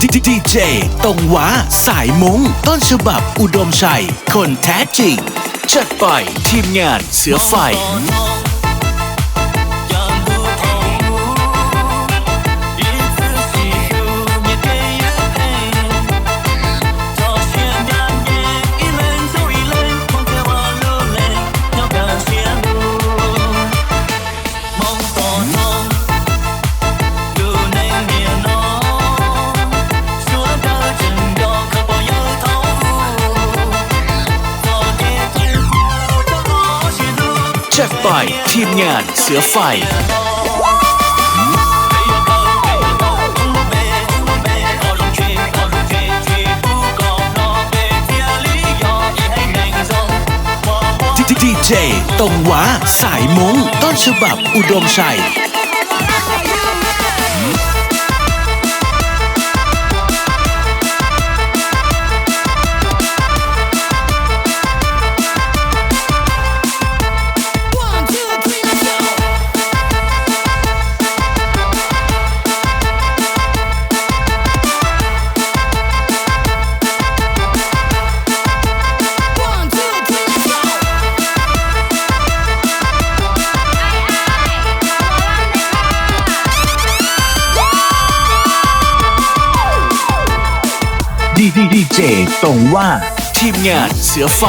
ดีเจตรงว้าสายมุ้งต้นฉบับอุดมชัยคนแท้จริงจัดไปทีมงานเสือไฟจัดไปทีมงานเสือไฟดีเจตรงว้าสายมุ้งต้นฉบับอุดมชัยดีเจตรงว่าทีมงานเสือไฟ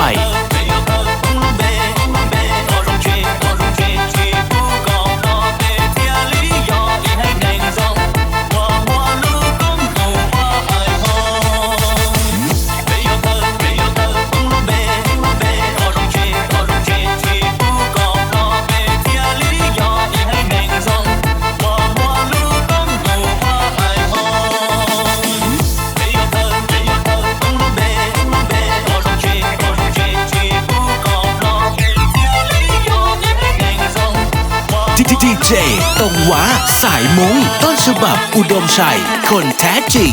ดีเจตรงว้าสายมุ้งต้นฉบับอุดมชัยคนแท้จริง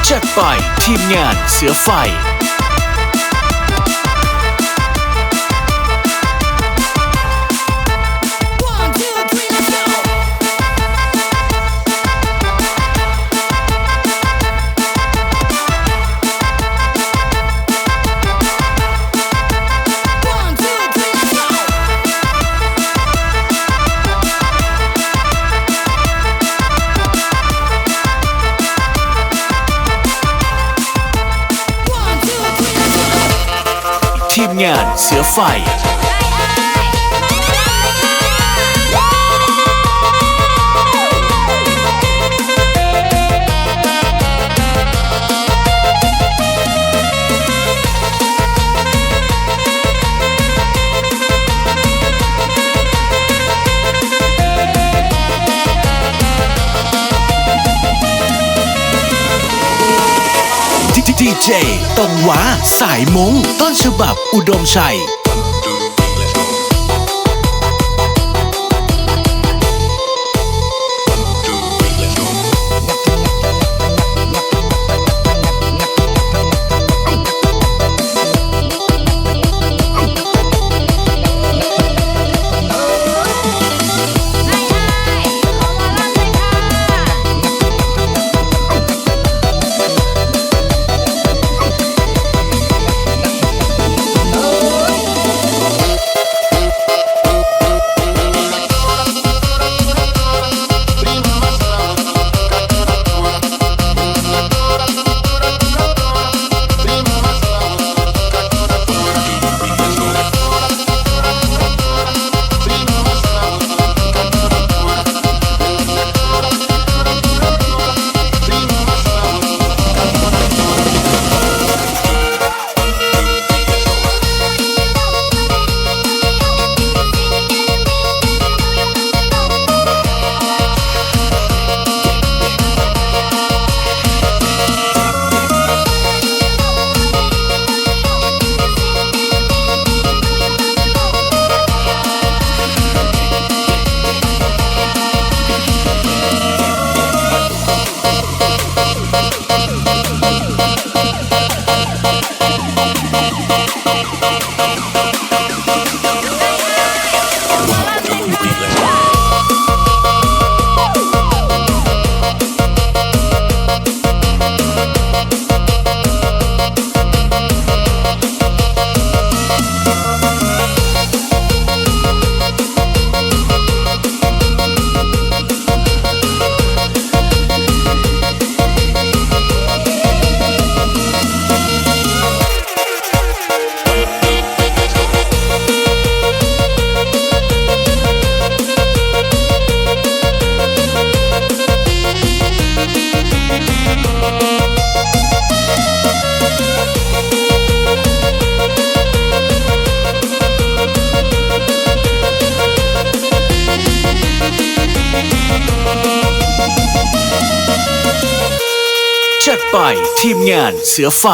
จัดไปทีมงานเสือไฟทีมงานเสือไฟดีเจตรงว้าสายมุ้งต้นฉบับอุดมชัย ไปทีมงานเสือไฟ